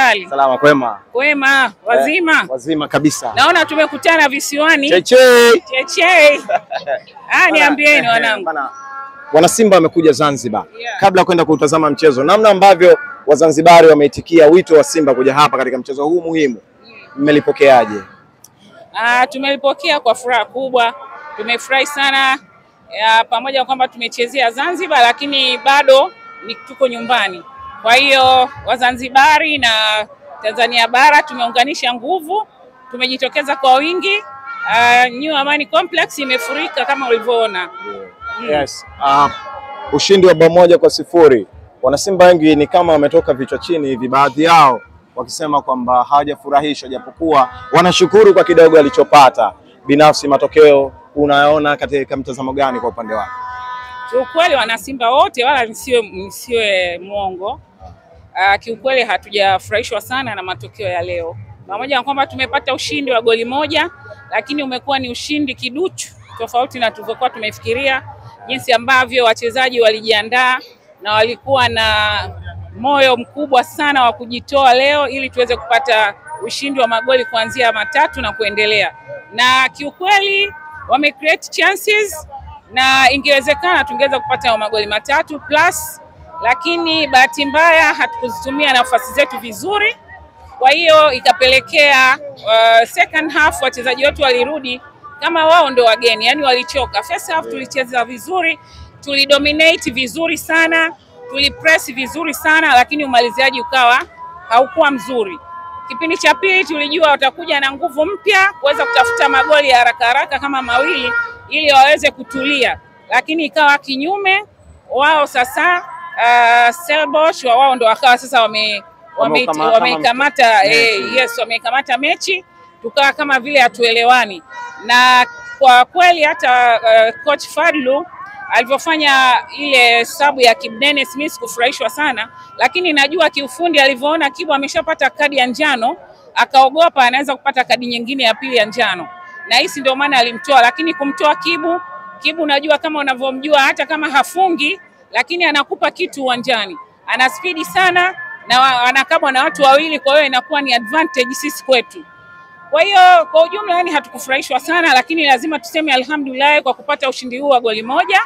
hali? Salama kwema. Kwema, wazima? Wazima kabisa. Naona tumekutana visiwani. Cheche. Cheche. Niambieni wanangu. Wana Simba wamekuja Zanzibar. Yeah. Kabla kwenda kutazama mchezo, namna ambavyo Wazanzibari wameitikia wito wa Simba kuja hapa katika mchezo huu muhimu, mmelipokeaje? Tumelipokea kwa furaha kubwa. Tumefurahi sana pamoja na kwamba tumechezea Zanzibar, lakini bado tuko nyumbani. Kwa hiyo Wazanzibari na Tanzania bara tumeunganisha nguvu, tumejitokeza kwa wingi. New Amani Complex imefurika kama ulivyoona. Yes. Ushindi wa 1-0. Wana Simba wengi ni kama wametoka vichwa chini hivi, baadhi yao wakisema kwamba hawajafurahishwa, japokuwa wanashukuru kwa kidogo alichopata. Binafsi matokeo unayaona katika mtazamo gani kwa upande wako? Kiukweli wana Simba wote, wala nisiwe mwongo, kiukweli hatujafurahishwa sana na matokeo ya leo. Pamoja na kwamba tumepata ushindi wa goli moja, lakini umekuwa ni ushindi kiduchu, tofauti na tulivyokuwa tumefikiria, jinsi ambavyo wachezaji walijiandaa na walikuwa na moyo mkubwa sana wa kujitoa leo ili tuweze kupata ushindi wa magoli kuanzia 3 na kuendelea. Na kiukweli wame create chances na ingewezekana tungeweza kupata magoli 3 plus, lakini bahati mbaya hatukuzitumia nafasi zetu vizuri. Kwa hiyo ikapelekea second half wachezaji wetu walirudi kama wao ndo wageni, yani walichoka. First half tulicheza vizuri, tulidominate vizuri sana, tulipress vizuri sana, lakini umaliziaji ukawa haukuwa mzuri. Kipindi cha pili tulijua watakuja na nguvu mpya kuweza kutafuta magoli ya haraka kama mawili ili waweze kutulia, lakini ikawa kinyume. Wao sasa Stellenbosch wao ndo wakawa sasa wamekamata wamekamata mechi, tukawa kama vile hatuelewani. Na kwa kweli hata coach Fadlu alivyofanya ile sabu ya Kibnene Smith kufurahishwa sana, lakini najua kiufundi alivyoona Kibu ameshapata kadi ya njano akaogopa anaweza kupata kadi nyingine ya pili ya njano, na hisi ndio maana alimtoa. Lakini kumtoa Kibu najua kama unavyomjua, hata kama hafungi lakini anakupa kitu uwanjani, ana spidi sana na anakabwa na watu wawili, kwa hiyo inakuwa ni advantage sisi kwetu. Kwa hiyo kwa ujumla yani hatukufurahishwa sana, lakini lazima tuseme alhamdulillah kwa kupata ushindi huu wa goli moja.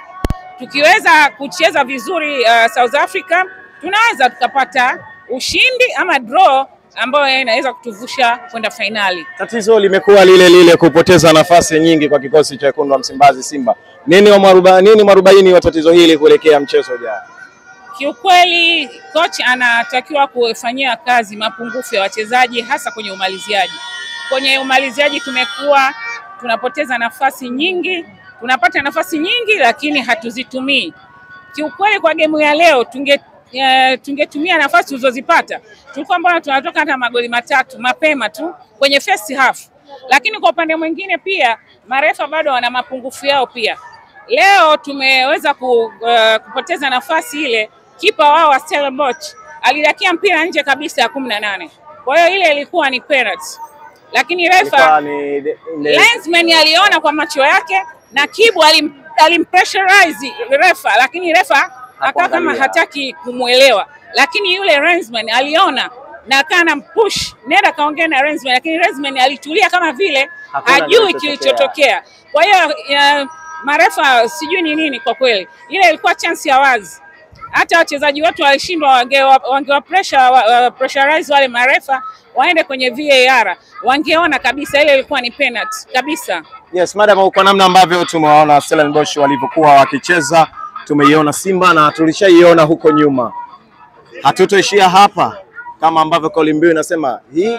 Tukiweza kucheza vizuri South Africa, tunaweza tukapata ushindi ama draw ambayo inaweza kutuvusha kwenda finali. Tatizo limekuwa lile kupoteza nafasi nyingi kwa kikosi cha wekundu wa Msimbazi Simba. Nini mwarobaini wa tatizo hili kuelekea mchezo ujao? Kiukweli coach anatakiwa kufanyia kazi mapungufu ya wachezaji, hasa kwenye umaliziaji. Kwenye umaliziaji tumekuwa tunapoteza nafasi nyingi, tunapata nafasi nyingi lakini hatuzitumii. Kiukweli kwa game ya leo tungetumia nafasi tulizozipata. Tulikuwa mbona tunatoka hata magoli 3 mapema tu kwenye first half. Lakini kwa upande mwingine pia marefa bado wana mapungufu yao pia. Leo tumeweza kupoteza nafasi ile. Kipa wao wa Stellenbosch alidakia mpira nje kabisa ya 18. Kwa hiyo ile ilikuwa ni penalty. Lakini refa linesman aliona kwa macho yake na Kibu alimpressurize refa, lakini refa akawa kama hataki kumuelewa. Lakini yule linesman aliona na akana push, nenda kaongea na linesman, lakini linesman alitulia kama vile hajui kilichotokea. Kwa hiyo marefa sijui ni nini kwa kweli. Ile ilikuwa chance ya wazi. Hata wachezaji wetu walishindwa, wangewa pressurize wale marefa waende kwenye VAR, wangeona kabisa ile ilikuwa ni penalty kabisa. Yes, madam, kwa namna ambavyo tumewaona Stellenbosch walivyokuwa wakicheza, tumeiona Simba na tulishaiona huko nyuma. Hatutoishia hapa kama ambavyo kauli mbiu inasema hii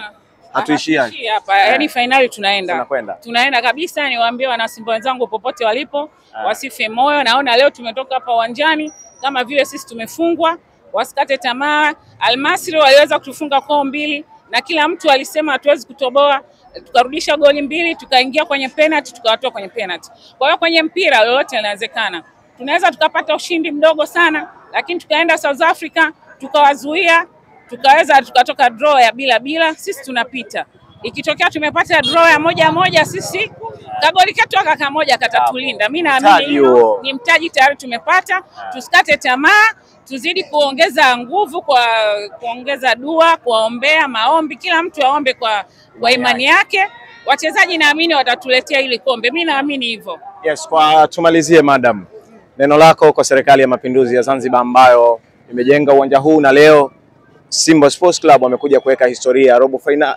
hatuishia hapa. Yaani finali tunaenda kabisa. Niwaambie wana Simba wenzangu popote walipo wasife moyo. Naona leo tumetoka hapa uwanjani kama vile sisi tumefungwa, wasikate tamaa. Al-Masry waliweza kutufunga kwa 2 na kila mtu alisema hatuwezi kutoboa, tukarudisha goli 2, tukaingia kwenye penalty, tukawatoa kwenye penalty. Kwa hiyo kwenye mpira lolote linawezekana. Tunaweza tukapata ushindi mdogo sana, lakini tukaenda South Africa tukawazuia, tukaweza tukatoka draw ya bila, sisi tunapita. Ikitokea tumepata draw ya 1-1 sisi Kagoli ketu kaka moja katatulinda. Mimi naamini hilo ni mtaji tayari tumepata. Tusikate tamaa, tuzidi kuongeza nguvu kwa kuongeza dua, kuombea, maombi, kila mtu aombe kwa imani yake. Wachezaji naamini watatuletea ile kombe. Mimi naamini hivyo. Yes, kwa tumalizie madam. Neno lako kwa serikali ya Mapinduzi ya Zanzibar ambayo imejenga uwanja huu na leo Simba Sports Club wamekuja kuweka historia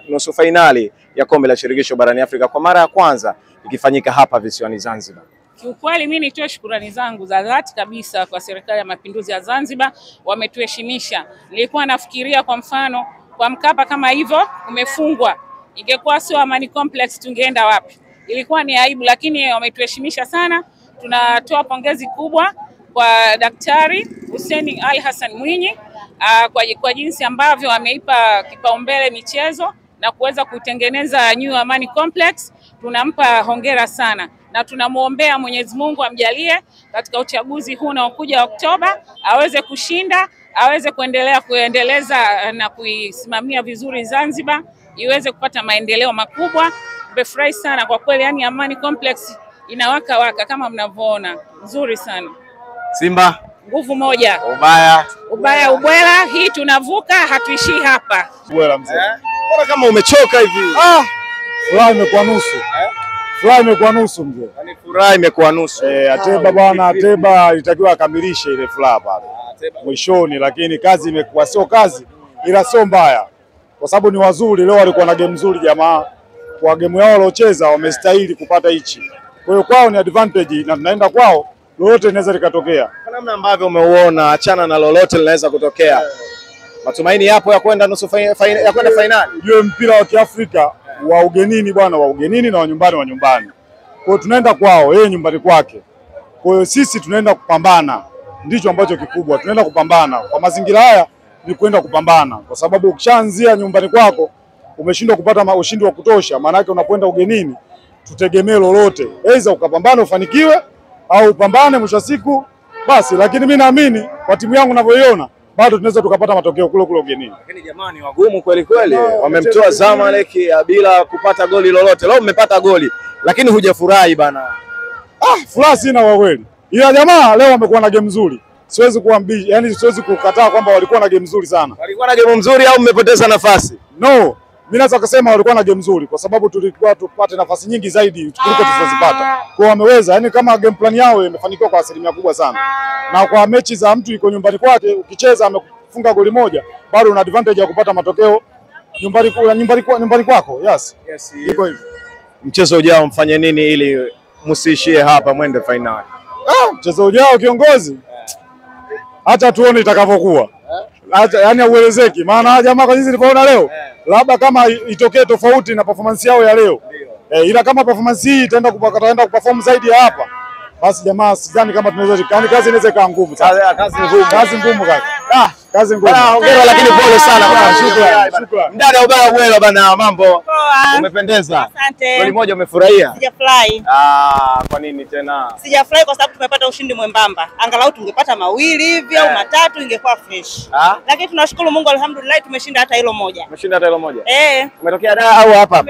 nusu fainali ya kombe la shirikisho barani Afrika kwa mara ya kwanza ikifanyika hapa visiwani Zanzibar. Kiukweli mimi nitoe shukrani zangu za dhati kabisa kwa serikali ya Mapinduzi ya Zanzibar, wametuheshimisha. Nilikuwa nafikiria kwa mfano kwa Mkapa kama hivyo umefungwa, ingekuwa sio Amani Complex tungeenda wapi? Ilikuwa ni aibu, lakini wametuheshimisha sana. Tunatoa pongezi kubwa kwa Daktari Hussein Ali Hassan Mwinyi kwa jinsi ambavyo ameipa kipaumbele michezo na kuweza kutengeneza New Amani Complex. Tunampa hongera sana na tunamuombea Mwenyezi Mungu amjalie katika uchaguzi huu unaokuja Oktoba aweze kushinda, aweze kuendeleza na kuisimamia vizuri Zanzibar, iweze kupata maendeleo makubwa. Nimefurahi sana kwa kweli, yani Amani Complex inawaka waka kama mnavyoona, nzuri sana. Simba nguvu moja, ubaya ubwela, hii tunavuka, hatuishii hapa. Ubwela mzee. Mbona kama umechoka hivi? Furaha imekuwa nusu. Furaha imekuwa nusu mzee. Yaani furaha imekuwa nusu. Ateba bwana, Ateba ilitakiwa akamilishe ile furaha pale mwishoni, lakini kazi imekuwa sio kazi ila sio mbaya. Kwa sababu ni wazuri, leo walikuwa na game nzuri jamaa. Kwa game yao waliocheza wamestahili kupata hichi. Kwa hiyo kwao ni advantage na tunaenda kwao, lolote linaweza likatokea. Kwa namna ambavyo umeuona, achana na lolote linaweza kutokea. Matumaini yapo ya kwenda nusu ya kwenda finali. Ujue mpira wa Kiafrika wa ugenini bwana, wa ugenini na wa nyumbani wa nyumbani. Kwa hiyo tunaenda kwao, yeye nyumbani kwake. Kwa hiyo sisi tunaenda kupambana. Ndicho ambacho kikubwa, tunaenda kupambana. Kwa mazingira haya ni kwenda kupambana, kwa sababu ukishaanzia nyumbani kwako umeshindwa kupata ushindi wa kutosha, maana yake unapoenda ugenini tutegemee lolote. Aidha ukapambana ufanikiwe au upambane mwisho siku basi, lakini mimi naamini kwa timu yangu ninavyoiona bado tunaweza tukapata matokeo kule ugenini. Lakini jamani wagumu kweli kweli. Wamemtoa Zamalek bila kupata goli lolote. Leo mmepata goli lakini hujafurahi bana. Furaha sina kwa kweli. Ila jamaa leo wamekuwa na game nzuri. Siwezi kuambia, yani siwezi kukataa kwamba walikuwa na game nzuri sana. Walikuwa na game nzuri au mmepoteza nafasi? No, mimi naweza kusema walikuwa na game nzuri kwa sababu tulikuwa tupate nafasi nyingi zaidi kuliko tulizozipata. Kwa wameweza, yani kama game plan yao imefanikiwa kwa asilimia kubwa sana. Na kwa mechi za mtu iko nyumbani kwake, ukicheza amefunga goli moja, bado una advantage ya kupata matokeo nyumbani kwako. Yes. Iko hivyo. Mchezo ujao mfanye nini ili msiishie hapa mwende finali? Mchezo ujao kiongozi, hata tuone itakavyokuwa. Hata yani hauelezeki, maana jamaa kwa jinsi nilipoona leo, labda kama itokee tofauti na performance yao ya leo. Ila kama performance hii itaenda kuperform zaidi ya hapa, basi jamaa sidhani kama tunaweza, yani kazi inaweza ikawa ngumu sana. Kazi ngumu kaka. Kazi ngumu. Hongera lakini pole sana bwana. Shukrani. Mdada ubaya bwela bana, mambo. Umependeza. Asante. Goli moja umefurahia? Sijafurahi. Kwa nini tena? Sijafurahi kwa sababu tumepata ushindi mwembamba. Angalau tungepata mawili hivi au matatu ingekuwa fresh. Lakini tunashukuru Mungu, alhamdulillah tumeshinda hata hilo moja. Umeshinda hata hilo moja? Eh. Umetokea Dar au hapa?